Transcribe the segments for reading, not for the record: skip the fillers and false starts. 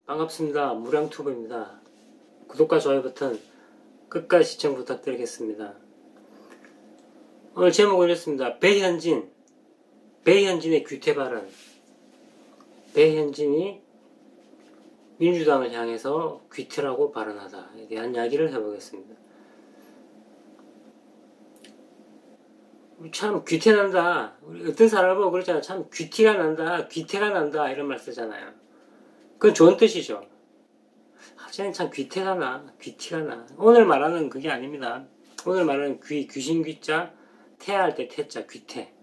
반갑습니다. 무량투브입니다. 구독과 좋아요 버튼 끝까지 시청 부탁드리겠습니다. 오늘 제목을 이렇습니다. 배현진의 귀태 발언. 배현진이 민주당을 향해서 귀태라고 발언하다에 대한 이야기를 해보겠습니다. 참 귀태난다. 우리 어떤 사람을 보고 그러잖아요. 참 귀티가 난다. 귀태가 난다. 이런 말 쓰잖아요. 그건 좋은 뜻이죠. 쟤는 참 귀태가 나. 귀티가 나. 오늘 말하는 그게 아닙니다. 오늘 말하는 귀신 귀자, 태할 때 태자, 귀태.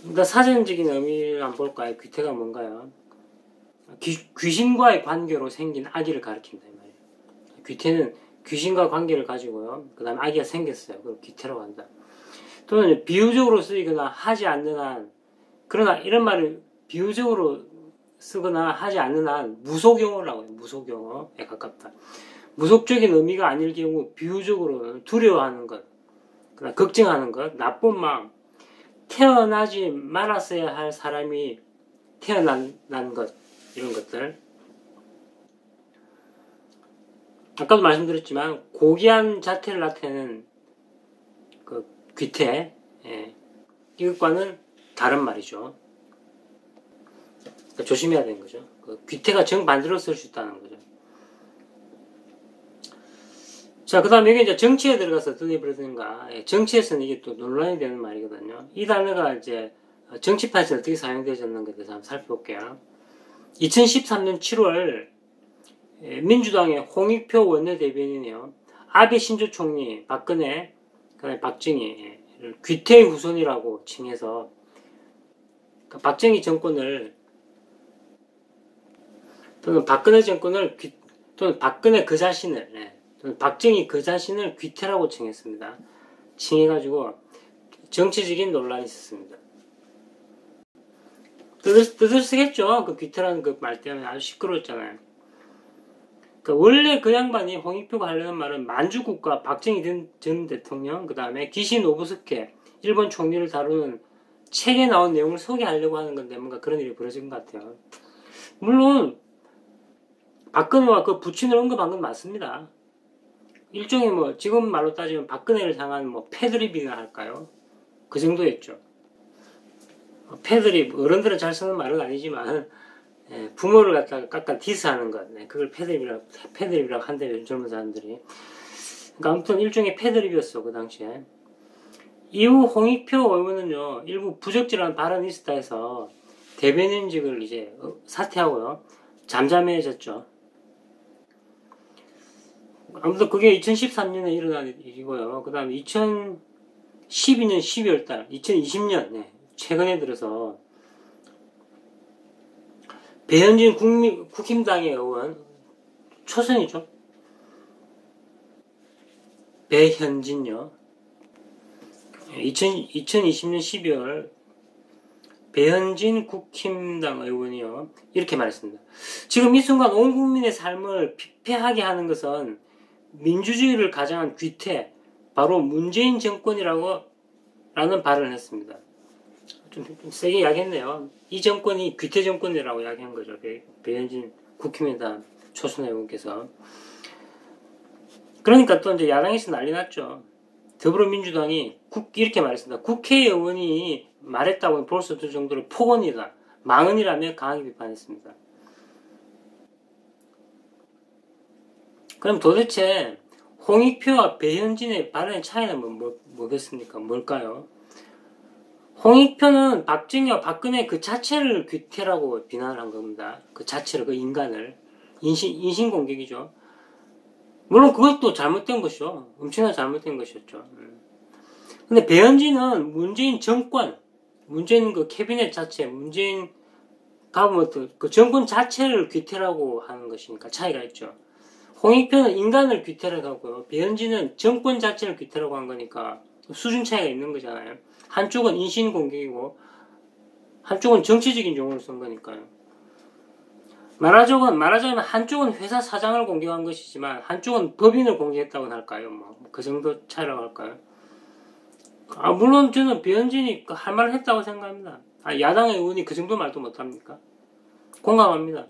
일단 사전적인 의미를 한번 볼까요? 귀태가 뭔가요? 귀신과의 관계로 생긴 아기를 가리킨다 이 말이에요. 귀태는 귀신과 관계를 가지고요. 그 다음에 아기가 생겼어요. 그걸 귀태라고 한다. 또는 비유적으로 쓰이거나 하지 않는 한, 그러나 이런 말을 비유적으로 쓰거나 하지 않는 한 무속용어라고 해요. 무속용어에 가깝다. 무속적인 의미가 아닐 경우 비유적으로 두려워하는 것, 그다음 걱정하는 것, 나쁜 마음, 태어나지 말았어야 할 사람이 태어난 것, 이런 것들. 아까도 말씀드렸지만 고귀한 자태를 나타내는 그 귀태, 이것과는 다른 말이죠. 그러니까 조심해야 되는 거죠. 그 귀태가 정반대로 쓸 수 있다는 거죠. 자, 그 다음에 여기 이제 정치에 들어가서 어떤 일이 벌어지는가. 정치에서는 이게 또 논란이 되는 말이거든요. 이 단어가 이제 정치판에서 어떻게 사용되어졌는가에 대해서 한번 살펴볼게요. 2013년 7월 민주당의 홍익표 원내대변인이요. 아베 신조 총리, 박근혜, 그다음에 박정희를 귀태의 후손이라고 칭해서 그러니까 박정희 정권을 또는 박근혜 정권을 또는 박근혜 그 자신을 또는 박정희 그 자신을 귀태라고 칭했습니다. 칭해가지고 정치적인 논란이 있었습니다. 뜻을 쓰겠죠. 그 귀태라는 그 말 때문에 아주 시끄러웠잖아요. 그러니까 원래 그 양반이 홍익표가 하려는 말은 만주국과 박정희 전 대통령, 그 다음에 기시 노부스케 일본 총리를 다루는 책에 나온 내용을 소개하려고 하는 건데 뭔가 그런 일이 벌어진 것 같아요. 물론 박근혜와 그 부친을 언급한 건 맞습니다. 일종의 뭐 지금 말로 따지면 박근혜를 향한 뭐 패드립이나 할까요? 그 정도였죠. 패드립, 어른들은 잘 쓰는 말은 아니지만 부모를 갖다가 깎아 디스하는 것, 그걸 패드립이라고 한대요, 젊은 사람들이. 그러니까 아무튼 일종의 패드립이었어, 그 당시에. 이후 홍익표 의원은요, 일부 부적절한 발언이 있었다 해서 대변인직을 이제 사퇴하고요, 잠잠해졌죠. 아무튼 그게 2013년에 일어난 일이고요. 그 다음에 2012년 12월달, 2020년, 최근에 들어서 배현진 국힘당의 의원, 초선이죠. 배현진요. 2020년 12월 배현진 국힘당 의원이요. 이렇게 말했습니다. 지금 이 순간 온 국민의 삶을 피폐하게 하는 것은 민주주의를 가장한 귀태, 바로 문재인 정권이라는 발언을 했습니다. 좀 세게 이야기했네요. 이 정권이 귀태 정권이라고 이야기한 거죠. 배현진 국힘의당 초선 의원께서. 그러니까 또 이제 야당에서 난리 났죠. 더불어민주당이 이렇게 말했습니다. 국회의원이 말했다고 볼 수 없을 정도로 폭언이다, 망언이라며 강하게 비판했습니다. 그럼 도대체 홍익표와 배현진의 발언의 차이는 뭐겠습니까? 뭘까요? 홍익표는 박정희와 박근혜 그 자체를 귀태라고 비난을 한 겁니다. 그 자체를, 그 인간을. 인신공격이죠. 물론 그것도 잘못된 것이죠. 엄청나게 잘못된 것이었죠. 근데 배현진은 문재인 정권, 문재인 그 캐비넷 자체, 문재인 가버먼트, 그 정권 자체를 귀태라고 하는 것이니까 차이가 있죠. 홍익표는 인간을 귀태라고 하고요. 배현진은 정권 자체를 귀태라고 한 거니까 수준 차이가 있는 거잖아요. 한쪽은 인신공격이고 한쪽은 정치적인 용어를 쓴 거니까요. 말하자면 한쪽은 회사 사장을 공격한 것이지만 한쪽은 법인을 공격했다고 할까요? 뭐 그 정도 차이라고 할까요? 물론 저는 배현진이 할 말을 했다고 생각합니다. 야당의 의원이 그 정도 말도 못합니까? 공감합니다.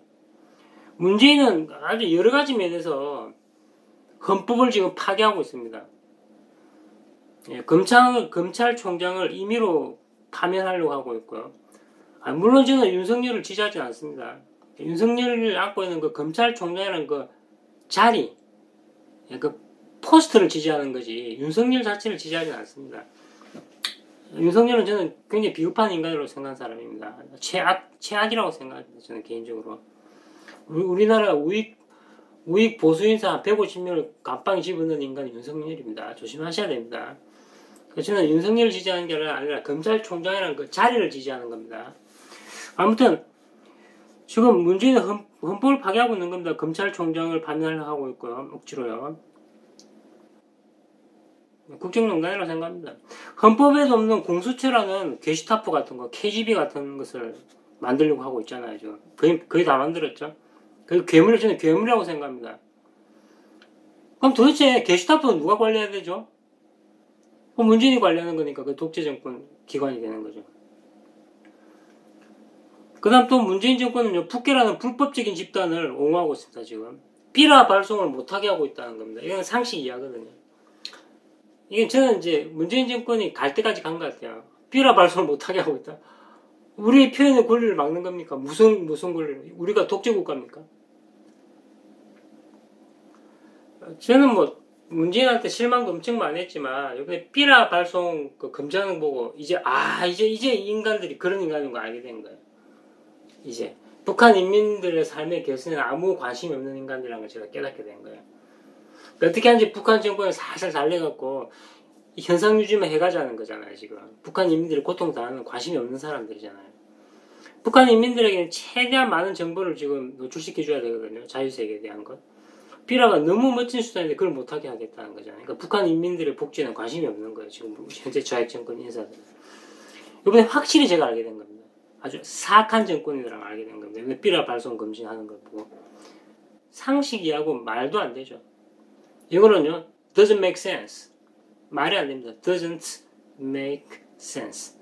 문재인은 아주 여러 가지 면에서 헌법을 지금 파괴하고 있습니다. 예, 검찰총장을 임의로 파면하려고 하고 있고요. 물론 저는 윤석열을 지지하지 않습니다. 윤석열을 안고 있는 그 검찰총장이라는 그 자리, 그 포스트를 지지하는 거지 윤석열 자체를 지지하지 않습니다. 윤석열은 저는 굉장히 비겁한 인간으로 생각하는 사람입니다. 최악이라고 생각합니다. 저는 개인적으로. 우리나라 우익 보수인사 150명을 감방에 집어넣는 인간이 윤석열입니다. 조심하셔야 됩니다. 저는 윤석열을 지지하는 게 아니라 검찰총장이라는 그 자리를 지지하는 겁니다. 아무튼 지금 문재인은 헌법을 파괴하고 있는 겁니다. 검찰총장을 파면하고 있고요. 억지로요. 국정농단이라고 생각합니다. 헌법에도 없는 공수처라는 게시타프 같은 거, KGB 같은 것을 만들려고 하고 있잖아요. 지금. 거의 다 만들었죠. 그 괴물을 저는 괴물이라고 생각합니다. 그럼 도대체 게시타프는 누가 관리해야 되죠? 문재인이 관리하는 거니까 그 독재정권 기관이 되는 거죠. 그 다음 또 문재인 정권은요, 북괴라는 불법적인 집단을 옹호하고 있습니다, 지금. 비라 발송을 못하게 하고 있다는 겁니다. 이건 상식 이하거든요. 이게 저는 이제 문재인 정권이 갈 때까지 간 것 같아요. 비라 발송을 못하게 하고 있다. 우리의 표현의 권리를 막는 겁니까? 무슨 권리를? 우리가 독재국가입니까? 저는 뭐, 문재인한테 실망도 엄청 많이 했지만, 이번에 비라 발송 그 검증하는 거 보고, 이제 이 인간들이 그런 인간인 거 알게 된 거예요. 이제. 북한 인민들의 삶의 개선에 아무 관심이 없는 인간들이라는 걸 제가 깨닫게 된 거예요. 어떻게 하는지 북한 정권을 살살 달래갖고, 현상 유지만 해가자는 거잖아요, 지금. 북한 인민들이 고통당하는 관심이 없는 사람들이잖아요. 북한 인민들에게는 최대한 많은 정보를 지금 노출시켜줘야 되거든요. 자유세계에 대한 것. 비라가 너무 멋진 수단인데 그걸 못하게 하겠다는 거잖아요. 그러니까 북한 인민들의 복지에는 관심이 없는 거예요. 지금 현재 좌익 정권 인사들은. 이번에 확실히 제가 알게 된 겁니다. 아주 사악한 정권이라는 걸 알게 된 겁니다. 비라 발송 검증하는 걸 보고. 상식이하고 말도 안 되죠. 이거는요, doesn't make sense. 말이 안 됩니다. doesn't make sense.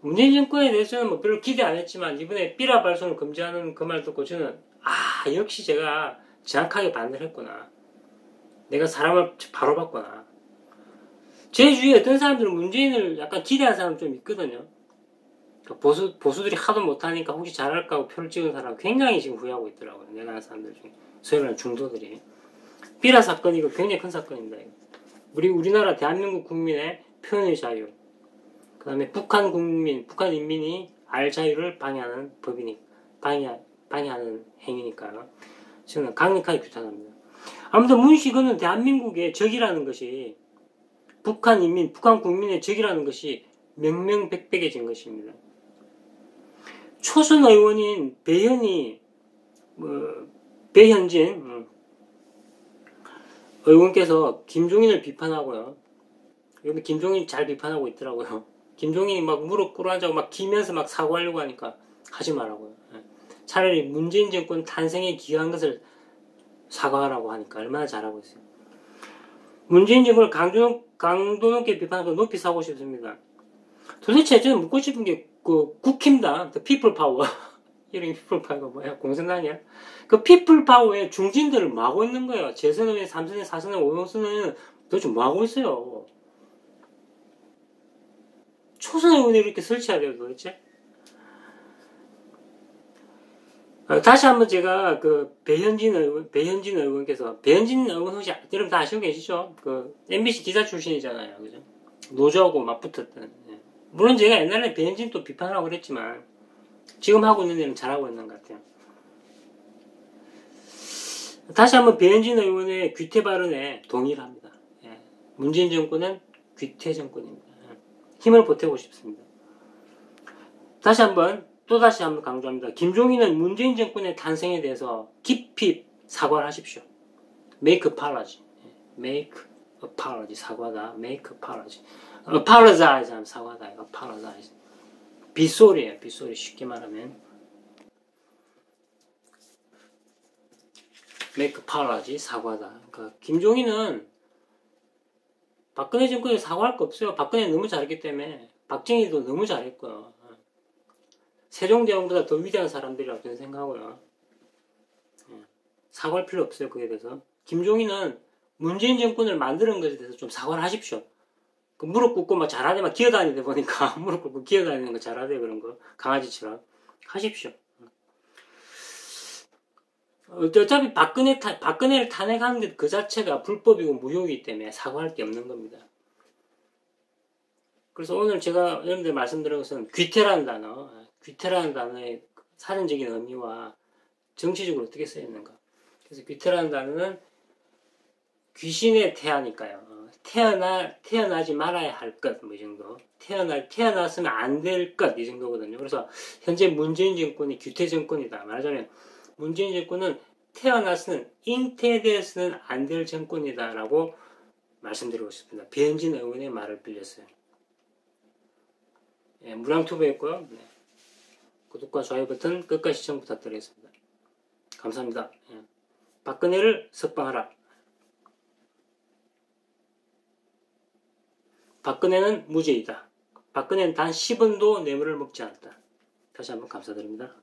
문재인 정권에 대해서는 뭐 별로 기대 안 했지만 이번에 비라 발송을 금지하는 그 말 듣고 저는 역시 제가 정확하게 반대를 했구나. 내가 사람을 바로 봤구나. 제 주위에 어떤 사람들은 문재인을 약간 기대하는 사람 좀 있거든요. 보수들이 하도 못하니까 혹시 잘할까 하고 표를 찍은 사람 굉장히 지금 후회하고 있더라고요. 내가 아는 사람들 중에. 소위 말하는 중도들이. 비라 사건 이거 굉장히 큰 사건입니다. 우리나라 대한민국 국민의 표현의 자유. 그 다음에 북한 인민이 알 자유를 방해하는 법이니, 방해하는 행위니까요. 저는 강력하게 규탄합니다. 아무튼 문식은 대한민국의 적이라는 것이, 북한 국민의 적이라는 것이 명명백백해진 것입니다. 초선 의원인 배현진 의원께서 김종인을 비판하고요. 여기 김종인 잘 비판하고 있더라고요. 김종인이 막 무릎 꿇어앉아고 막 기면서 막 사과하려고 하니까 하지 말라고요. 차라리 문재인 정권 탄생에 기여한 것을 사과하라고 하니까 얼마나 잘하고 있어요. 문재인 정권을 강도 높게 비판하고 높이 사고 싶습니다. 도대체 저는 묻고 싶은 게 그 국힘당, 피플 파워 이런 피플 파워가 뭐야? 공산당이야? 그 피플 파워의 중진들을 뭐 하고 있는 거예요? 재선의원, 3선의원, 4선의원, 5선의원 도대체 뭐 하고 있어요? 초선 의원이 이렇게 설치해야 돼요, 도대체? 다시 한번 제가 배현진 의원께서, 배현진 의원 혹시 여러분 다 아시고 계시죠? MBC 기자 출신이잖아요, 그죠? 노조하고 맞붙었던. 물론 제가 옛날에 배현진 또 비판하고 그랬지만, 지금 하고 있는 일은 잘하고 있는 것 같아요. 다시 한번 배현진 의원의 귀태 발언에 동의를 합니다. 문재인 정권은 귀태 정권입니다. 힘을 보태고 싶습니다. 또다시 한번 강조합니다. 김종인은 문재인 정권의 탄생에 대해서 깊이 사과를 하십시오. Make apology. Make apology. 사과다. Make apology. Apologize 하면 사과다. Apologize. 빗소리예요. 빗소리. 쉽게 말하면. Make apology. 사과다. 그러니까 김종인은 박근혜 정권에 사과할 거 없어요. 박근혜 너무 잘했기 때문에. 박정희도 너무 잘했고요. 세종대왕보다 더 위대한 사람들이라고 저는 생각하고요. 사과할 필요 없어요. 그에 대해서. 김종인은 문재인 정권을 만드는 것에 대해서 좀 사과를 하십시오. 그 무릎 꿇고 막 잘하네, 막 기어다니다 보니까 무릎 꿇고 기어다니는 거 잘하대, 그런 거. 강아지처럼. 하십시오. 어차피 박근혜를 탄핵하는 게 그 자체가 불법이고 무효이기 때문에 사과할 게 없는 겁니다. 그래서 오늘 제가 여러분들 말씀드린 것은 귀태라는 단어의 사전적인 의미와 정치적으로 어떻게 쓰였는가. 그래서 귀태라는 단어는 귀신의 태아니까요. 태어나지 말아야 할 것, 뭐 이 정도. 태어났으면 안 될 것, 이 정도거든요. 그래서 현재 문재인 정권이 귀태 정권이다. 말하자면 문재인 정권은 잉태되어서는 안 될 정권이다라고 말씀드리고 싶습니다. 배현진 의원의 말을 빌렸어요. 예, 무량투브였고요. 네. 구독과 좋아요 버튼 끝까지 시청 부탁드리겠습니다. 감사합니다. 예. 박근혜를 석방하라. 박근혜는 무죄이다. 박근혜는 단 10원도 뇌물을 먹지 않았다. 다시 한번 감사드립니다.